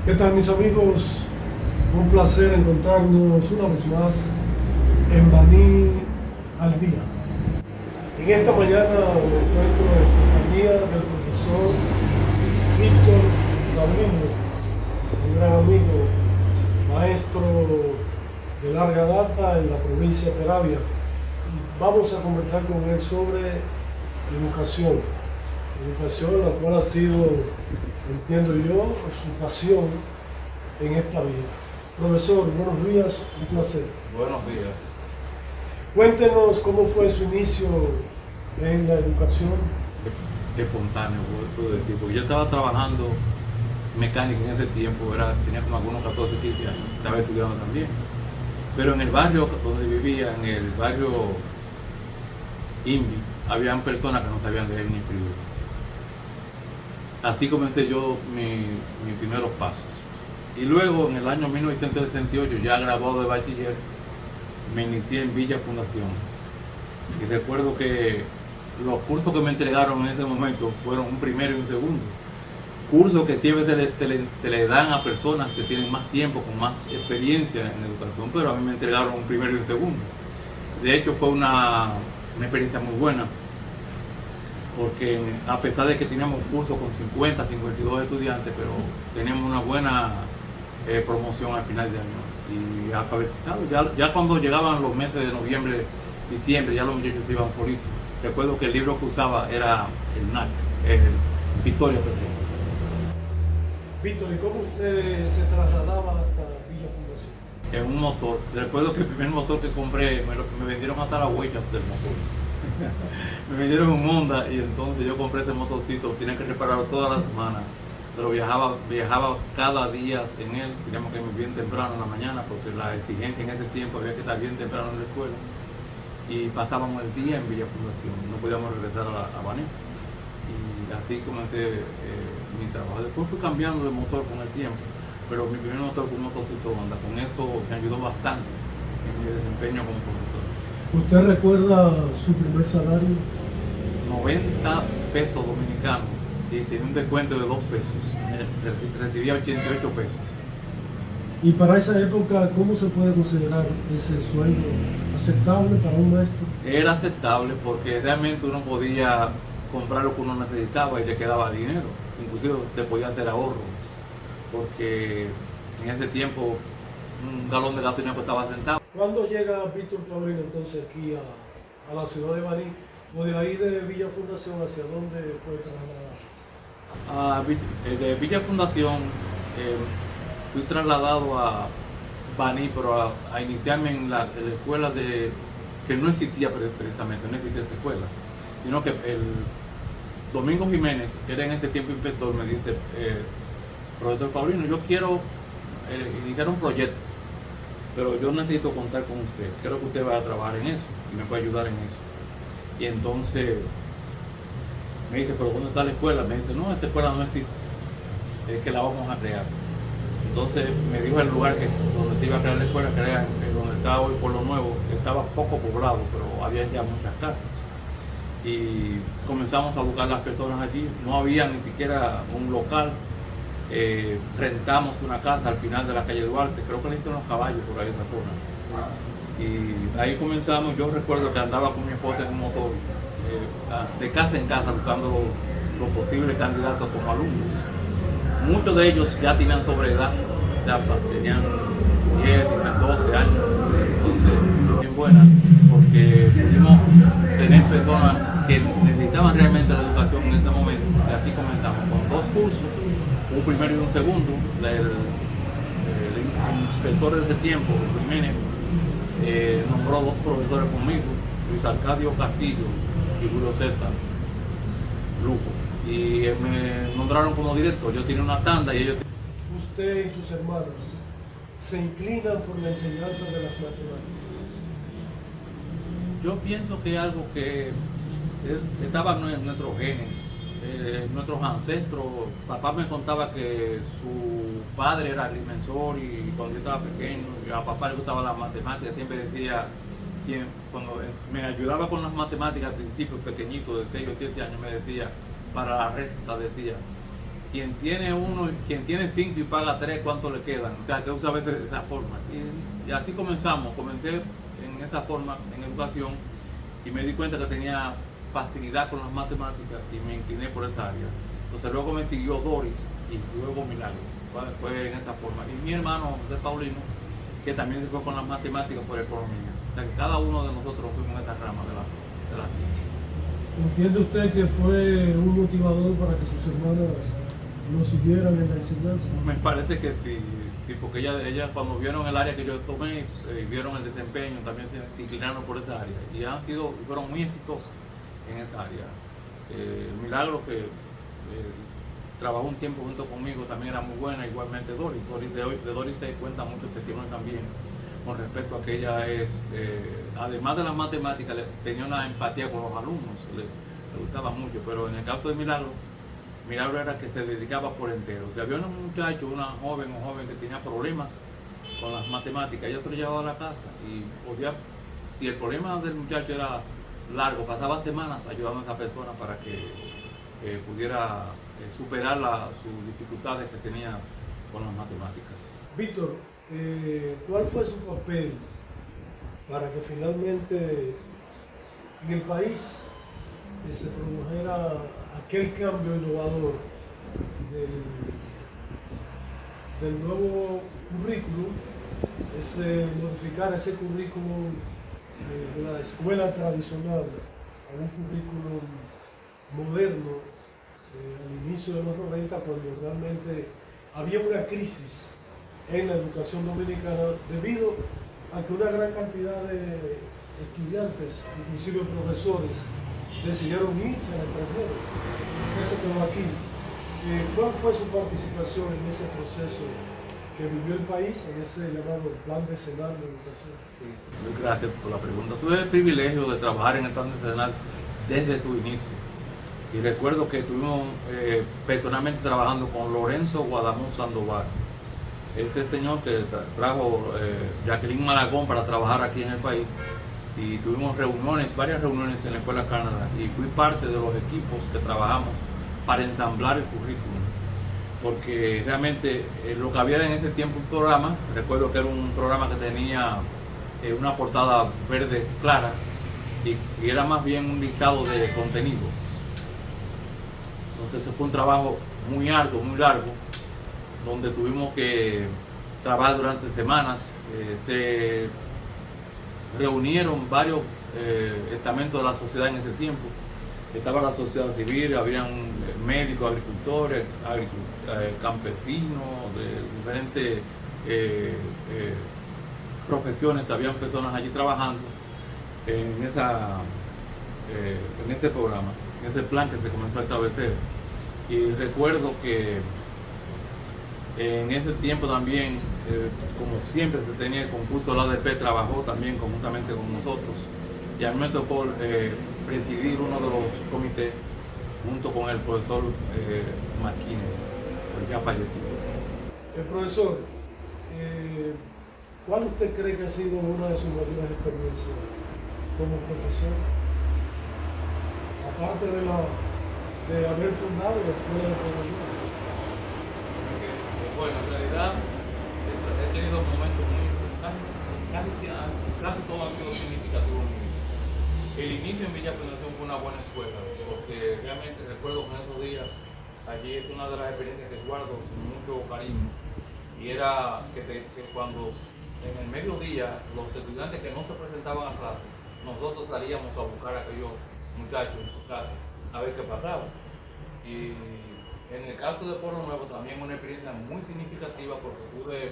¿Qué tal, mis amigos? Un placer encontrarnos una vez más en Baní al Día. En esta mañana me encuentro en compañía del profesor Víctor Paulino, un gran amigo, maestro de larga data en la provincia de Peravia. Vamos a conversar con él sobre educación, la cual ha sido, entiendo yo, su pasión en esta vida. Profesor, buenos días, un placer. Buenos días. Cuéntenos cómo fue su inicio en la educación. Espontáneo, puedo decir, porque yo estaba trabajando mecánico en ese tiempo, tenía como algunos 14, 15 años, estaba estudiando también. Pero en el barrio donde vivía, en el barrio Invi, habían personas que no sabían leer ni escribir. Así comencé yo mis primeros pasos. Y luego, en el año 1978, ya graduado de bachiller, me inicié en Villa Fundación. Y recuerdo que los cursos que me entregaron en ese momento fueron un primero y un segundo. Cursos que siempre se le dan a personas que tienen más tiempo, con más experiencia en educación, pero a mí me entregaron un primero y un segundo. De hecho, fue una experiencia muy buena, porque a pesar de que teníamos cursos con 50, 52 estudiantes, pero teníamos una buena promoción al final de año. Y alfabetizado, ya cuando llegaban los meses de noviembre, diciembre, ya los muchachos se iban solitos. Recuerdo que el libro que usaba era el NAC, el Victoria, perdón. Víctor, ¿y cómo usted se trasladaba hasta Villa Fundación? En un motor. Recuerdo que el primer motor que compré, me vendieron hasta las huellas del motor. Me vendieron un Honda y entonces yo compré este motorcito, tenía que repararlo todas las semanas. Pero viajaba cada día en él, teníamos que ir bien temprano en la mañana porque la exigencia en ese tiempo había que estar bien temprano en la escuela. Y pasábamos el día en Villa Fundación, no podíamos regresar a Baní. Y así comencé mi trabajo. Después fui cambiando de motor con el tiempo, pero mi primer motor fue un motorcito Honda. Con eso me ayudó bastante en mi desempeño como profesor. ¿Usted recuerda su primer salario? 90 pesos dominicanos y tenía un descuento de 2 pesos. Recibía 88 pesos. Y para esa época, ¿cómo se puede considerar ese sueldo aceptable para un maestro? Era aceptable porque realmente uno podía comprar lo que uno necesitaba y le quedaba dinero. Inclusive te podía hacer ahorros, porque en ese tiempo un galón de gasolina costaba centavos. ¿Cuándo llega Víctor Paulino entonces aquí a la ciudad de Baní? ¿O de ahí de Villa Fundación hacia dónde fue trasladado? De Villa Fundación fui trasladado a Baní, pero a iniciarme en la escuela que no existía precisamente, no existía esa escuela, sino que el Domingo Jiménez, que era en este tiempo inspector, me dice, profesor Paulino, yo quiero iniciar un proyecto, pero yo necesito contar con usted, quiero que usted vaya a trabajar en eso y me pueda ayudar en eso. Y entonces me dice, pero ¿dónde está la escuela? Me dice, no, esta escuela no existe, es que la vamos a crear. Entonces me dijo el lugar donde se iba a crear la escuela, que era donde estaba hoy Pueblo Nuevo, que estaba poco poblado, pero había ya muchas casas. Y comenzamos a buscar las personas allí, no había ni siquiera un local. Rentamos una casa al final de la calle Duarte, creo que le hicieron los caballos por ahí en la zona. Y ahí comenzamos. Yo recuerdo que andaba con mi esposa en un motor, de casa en casa, buscando los posibles candidatos como alumnos. Muchos de ellos ya tenían sobre edad, ya tenían 10, tenían 12 años, entonces bien buena, porque pudimos tener personas que necesitaban realmente la educación en este momento. Y así comenzamos con 2 cursos, un primero y un segundo. El inspector de ese tiempo, Jiménez, nombró 2 profesores conmigo, Luis Arcadio Castillo y Julio César Luco, y me nombraron como director. Yo tenía una tanda y ellos... ¿Usted y sus hermanas se inclinan por la enseñanza de las matemáticas? Yo pienso que es algo que estaba en nuestros genes, nuestros ancestros. Papá me contaba que su padre era agrimensor y cuando yo estaba pequeño, a papá le gustaba la matemática, siempre decía, cuando me ayudaba con las matemáticas al principio, pequeñito, de 6 o 7 años, me decía, para la resta, decía, quien tiene uno, quien tiene 5 y paga 3, ¿cuánto le quedan? O sea, que usa a veces de esa forma. Y así comencé en esa forma, en educación, y me di cuenta que tenía facilidad con las matemáticas y me incliné por esa área. Entonces luego me siguió Doris y luego Milagros, fue en esa forma. Y mi hermano José Paulino, que también se fue con las matemáticas por economía. O sea, que cada uno de nosotros fuimos en esta rama de la ciencia. ¿Entiende usted que fue un motivador para que sus hermanas lo siguieran en la enseñanza? Me parece que sí, porque ella cuando vieron el área que yo tomé, vieron el desempeño, también se inclinaron por esa área y fueron muy exitosas en esa área. Milagro, que trabajó un tiempo junto conmigo, también era muy buena, igualmente Doris. De Doris se cuenta mucho testimonio también con respecto a que ella además de las matemáticas, tenía una empatía con los alumnos, le gustaba mucho, pero en el caso de Milagro era que se dedicaba por entero. Si había un muchacho, un joven que tenía problemas con las matemáticas, ella se lo llevaba a la casa y el problema del muchacho era largo, pasaba semanas ayudando a esa persona para que pudiera superar sus dificultades que tenía con las matemáticas. Víctor, ¿cuál fue su papel para que finalmente en el país se produjera aquel cambio innovador del nuevo currículum, modificar ese currículum de la escuela tradicional a un currículum moderno al inicio de los 90, cuando realmente había una crisis en la educación dominicana debido a que una gran cantidad de estudiantes, inclusive profesores, decidieron irse al extranjero? Usted se quedó aquí. ¿Cuál fue su participación en ese proceso que vivió el país, en ese llamado Plan Decenal de Educación? Sí, muy gracias por la pregunta. Tuve el privilegio de trabajar en el Plan Decenal desde su inicio. Y recuerdo que estuvimos personalmente trabajando con Lorenzo Guadamón Sandoval, este señor que trajo Jacqueline Malagón para trabajar aquí en el país, y tuvimos varias reuniones en la Escuela Canadá, y fui parte de los equipos que trabajamos para ensamblar el currículum, porque realmente lo que había en ese tiempo un programa, recuerdo que era un programa que tenía una portada verde clara y era más bien un listado de contenidos. Entonces fue un trabajo muy arduo, muy largo, donde tuvimos que trabajar durante semanas. Se reunieron varios estamentos de la sociedad en ese tiempo. Estaba la sociedad civil, habían médicos, agricultores, campesinos, de diferentes profesiones, habían personas allí trabajando en ese programa, en ese plan que se comenzó a establecer. Y recuerdo que en ese tiempo también, como siempre se tenía el concurso de la ADP, trabajó también conjuntamente con nosotros. Y a mí me tocó presidir uno de los comités junto con el profesor Marquínez, ya fallecido. Profesor, ¿cuál usted cree que ha sido una de sus mayores experiencias como profesor? Aparte de haber fundado la Escuela de Economía. Bueno, en realidad he tenido momentos muy importantes, casi todo ha sido significativo en mi vida. El inicio en Villa Fundación fue una buena escuela, porque realmente recuerdo que en esos días, allí es una de las experiencias que guardo con mucho cariño, y era que cuando en el mediodía los estudiantes que no se presentaban a clase, nosotros salíamos a buscar a aquellos muchachos en sus casas a ver qué pasaba. Y en el caso de Pueblo Nuevo también una experiencia muy significativa, porque pude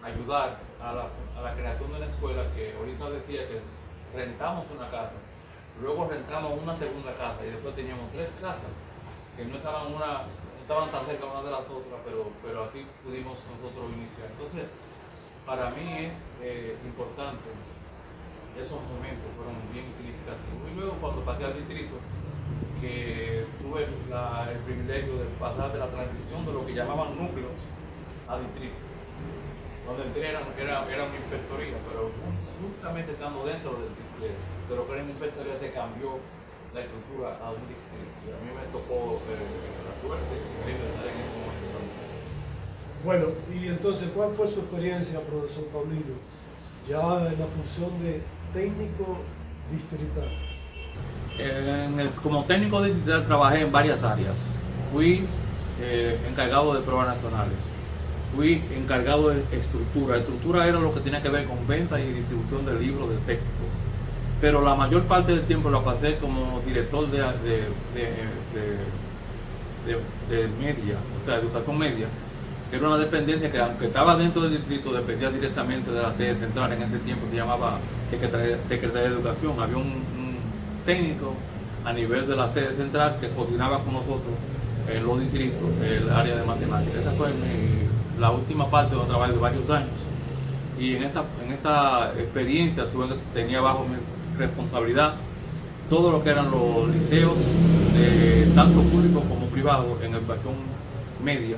ayudar a la creación de una escuela, que ahorita decía que rentamos una casa, luego rentamos una segunda casa y después teníamos 3 casas que no estaban tan cerca una de las otras, pero así pudimos nosotros iniciar. Entonces, para mí es importante, esos momentos fueron bien significativos. Y luego cuando pasé al distrito, que tuve el privilegio de pasar de la transición de lo que llamaban núcleos a distrito, donde entré era una inspectoría, pero justamente estando dentro de lo que era una inspectoría se cambió la estructura a un distrito. Y a mí me tocó la suerte de estar en ese momento también. Bueno, y entonces, ¿cuál fue su experiencia, profesor Paulino, ya en la función de técnico distrital? Como técnico distrital trabajé en varias áreas. Fui encargado de pruebas nacionales. Fui encargado de estructura. Estructura era lo que tenía que ver con venta y distribución de libros de texto. Pero la mayor parte del tiempo lo pasé como director de media, o sea, educación media, que era una dependencia que, aunque estaba dentro del distrito, dependía directamente de la sede central. En ese tiempo se llamaba Secretaría de Educación. Había un técnico a nivel de la sede central que coordinaba con nosotros en los distritos, el área de matemáticas. Esa fue la última parte donde trabajé de varios años. Y en esa experiencia tenía bajo mi responsabilidad todo lo que eran los liceos, tanto públicos como privados, en educación media.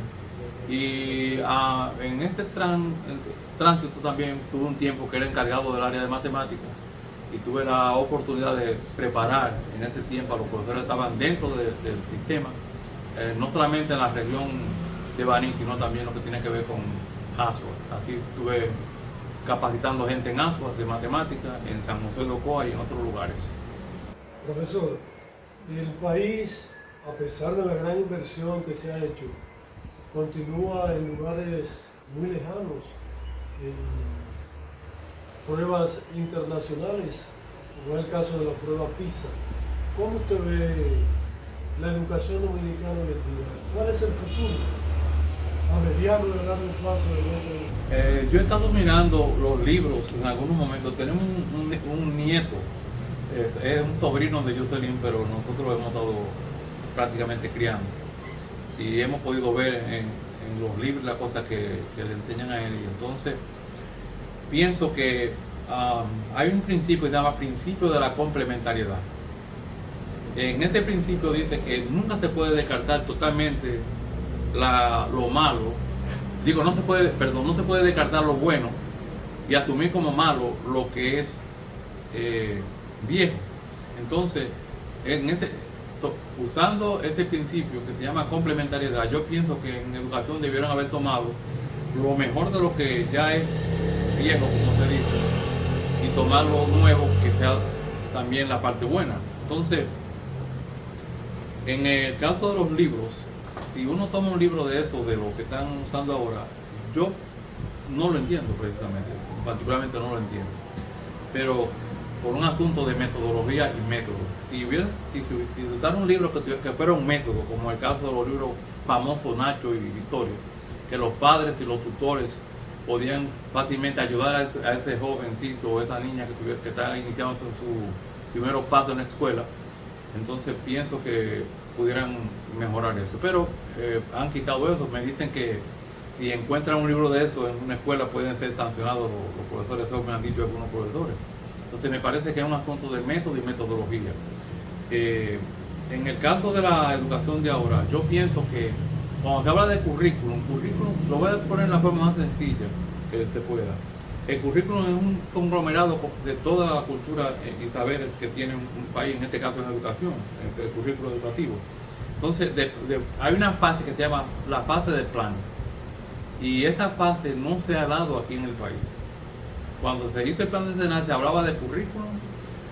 Y en este tránsito también tuve un tiempo que era encargado del área de matemáticas y tuve la oportunidad de preparar en ese tiempo a los profesores que estaban dentro del sistema, no solamente en la región de Baní, sino también lo que tiene que ver con Asua. Así estuve capacitando gente en Asua de matemáticas, en San José de Ocoa y en otros lugares. Profesor, el país, a pesar de la gran inversión que se ha hecho, continúa en lugares muy lejanos, en pruebas internacionales, como es el caso de la prueba PISA. ¿Cómo usted ve la educación dominicana hoy en día? ¿Cuál es el futuro a mediano y a largo plazo de nuestro? Yo he estado mirando los libros en algunos momentos. Tenemos un nieto, es un sobrino de Jocelyn, pero nosotros lo hemos estado prácticamente criando. Y hemos podido ver en los libros las cosas que le enseñan a él. Y entonces, pienso que hay un principio que se llama principio de la complementariedad. En este principio dice que nunca se puede descartar totalmente lo malo. Digo, no se puede descartar lo bueno y asumir como malo lo que es viejo. Entonces, usando este principio que se llama complementariedad, yo pienso que en educación debieron haber tomado lo mejor de lo que ya es viejo, como se dice, y tomar lo nuevo que sea también la parte buena. Entonces, en el caso de los libros, si uno toma un libro de eso, de lo que están usando ahora, yo no lo entiendo precisamente, particularmente no lo entiendo, pero por un asunto de metodología y método. Si usaran un libro que fuera un método, como el caso de los libros famosos Nacho y Victorio, que los padres y los tutores podían fácilmente ayudar a ese jovencito o esa niña que está iniciando su primeros pasos en la escuela, entonces pienso que pudieran mejorar eso. Pero han quitado eso. Me dicen que si encuentran un libro de eso en una escuela pueden ser sancionados los profesores. Eso me han dicho algunos profesores. Entonces me parece que es un asunto de método y metodología. En el caso de la educación de ahora, yo pienso que cuando se habla de currículum, lo voy a poner en la forma más sencilla que se pueda. El currículum es un conglomerado de toda la cultura y saberes que tiene un país, en este caso en educación, el currículo educativo. Entonces, hay una fase que se llama la fase del plan. Y esa fase no se ha dado aquí en el país. Cuando se hizo el plan decenal se hablaba de currículum,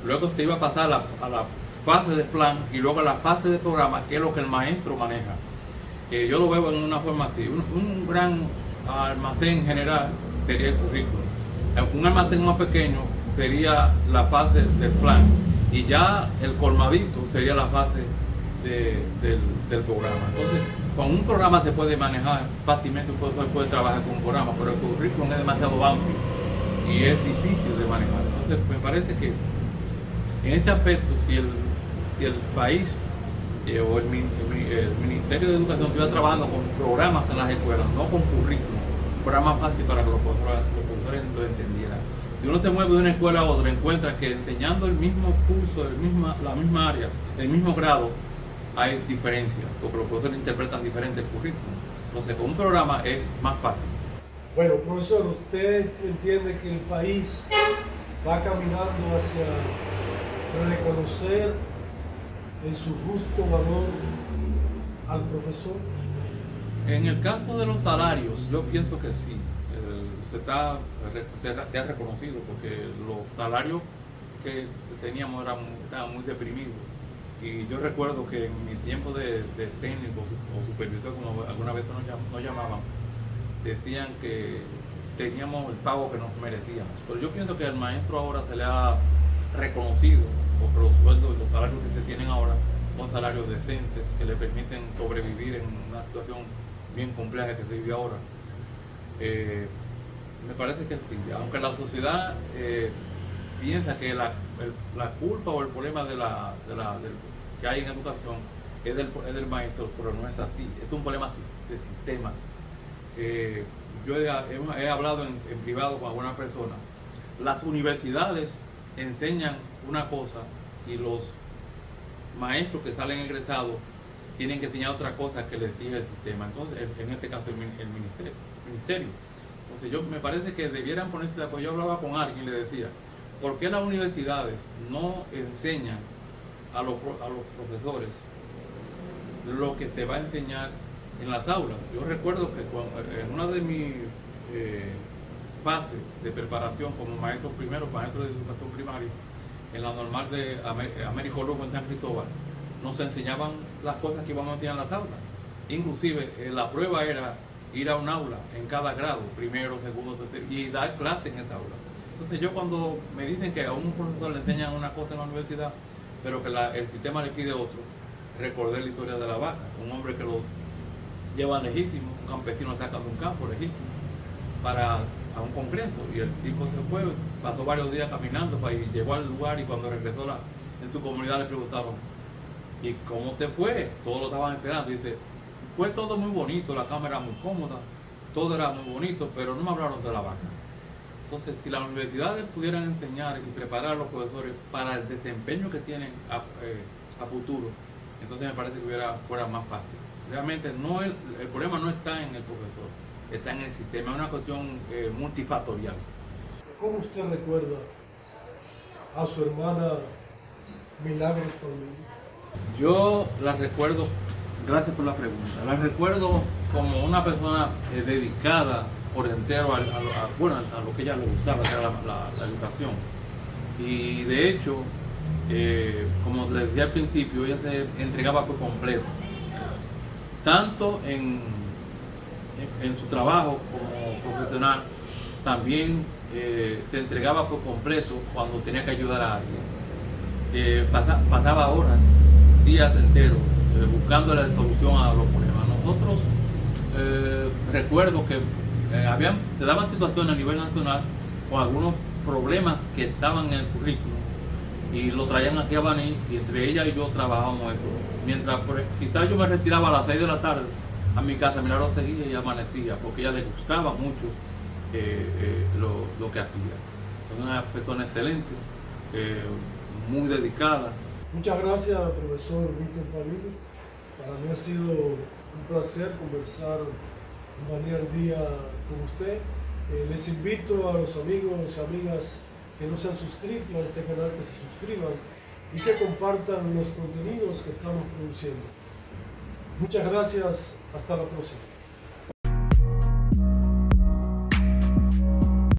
luego se iba a pasar a la fase de plan y luego a la fase de programa, que es lo que el maestro maneja. Yo lo veo en una forma así. Un gran almacén general sería el currículum. Un almacén más pequeño sería la fase del plan y ya el colmadito sería la fase del programa. Entonces, con un programa se puede manejar fácilmente, un profesor puede trabajar con un programa, pero el currículum es demasiado amplio y es difícil de manejar. Entonces, me parece que en este aspecto, si el país o el Ministerio de Educación estuviera trabajando con programas en las escuelas, no con currículum, un programa fácil para que los profesores lo entendieran. Si uno se mueve de una escuela a otra, encuentra que enseñando el mismo curso, la misma área, el mismo grado, hay diferencias, porque los profesores interpretan diferente el currículum. Entonces, con un programa es más fácil. Bueno, profesor, ¿usted entiende que el país va caminando hacia reconocer en su justo valor al profesor? En el caso de los salarios, yo pienso que sí. Se ha reconocido porque los salarios que teníamos estaban muy deprimidos. Y yo recuerdo que en mi tiempo de técnico o supervisor, como alguna vez nos llamaban, decían que teníamos el pago que nos merecíamos. Pero yo pienso que al maestro ahora se le ha reconocido, porque los sueldos y los salarios que se tienen ahora son salarios decentes que le permiten sobrevivir en una situación bien compleja que se vive ahora. Me parece que sí, aunque la sociedad piensa que la culpa o el problema que hay en educación es del maestro, pero no es así, es un problema de sistema. Yo he hablado en privado con algunas personas. Las universidades enseñan una cosa y los maestros que salen egresados tienen que enseñar otra cosa que les exige el sistema. Entonces, en este caso, el ministerio. Entonces, me parece que debieran ponerse de acuerdo. Yo hablaba con alguien y le decía, ¿por qué las universidades no enseñan a los profesores lo que se va a enseñar en las aulas? Yo recuerdo que en una de mis fases de preparación como maestro de educación primaria, en la normal de Américo Lugo en San Cristóbal, nos enseñaban las cosas que íbamos a enseñar en las aulas. Inclusive la prueba era ir a un aula en cada grado, primero, segundo, tercero, y dar clase en esa aula. Entonces yo cuando me dicen que a un profesor le enseñan una cosa en la universidad, pero que el sistema le pide otro, recordé la historia de la vaca, un hombre que lo lleva legítimo, un campesino saca de un campo legítimo a un congreso, y el tipo se fue, pasó varios días caminando y llegó al lugar, y cuando regresó en su comunidad le preguntaron, ¿y cómo te fue? Todos lo estaban esperando, y dice, fue todo muy bonito, la cama era muy cómoda, todo era muy bonito, pero no me hablaron de la vaca. Entonces, si las universidades pudieran enseñar y preparar a los profesores para el desempeño que tienen a futuro, entonces me parece que fuera más fácil. Realmente el problema no está en el profesor, está en el sistema, es una cuestión multifactorial. ¿Cómo usted recuerda a su hermana Milagros Paulino? Yo la recuerdo, gracias por la pregunta, la recuerdo como una persona dedicada por entero a lo que ella le gustaba, que era la educación. Y de hecho, como les decía al principio, ella se entregaba por completo, tanto en su trabajo como profesional, también se entregaba por completo cuando tenía que ayudar a alguien. Pasaba horas, días enteros, buscando la solución a los problemas. Nosotros recuerdo que se daban situaciones a nivel nacional con algunos problemas que estaban en el currículum y lo traían aquí a Baní, y entre ella y yo trabajábamos eso. Mientras quizás yo me retiraba a las 6 de la tarde a mi casa, Milagros seguía y amanecía, porque a ella le gustaba mucho lo que hacía. Es una persona excelente, muy dedicada. Muchas gracias, profesor Víctor Paulino. Para mí ha sido un placer conversar en Baní al Día con usted. Les invito a los amigos y amigas que no se han suscrito a este canal que se suscriban y que compartan los contenidos que estamos produciendo. Muchas gracias, hasta la próxima.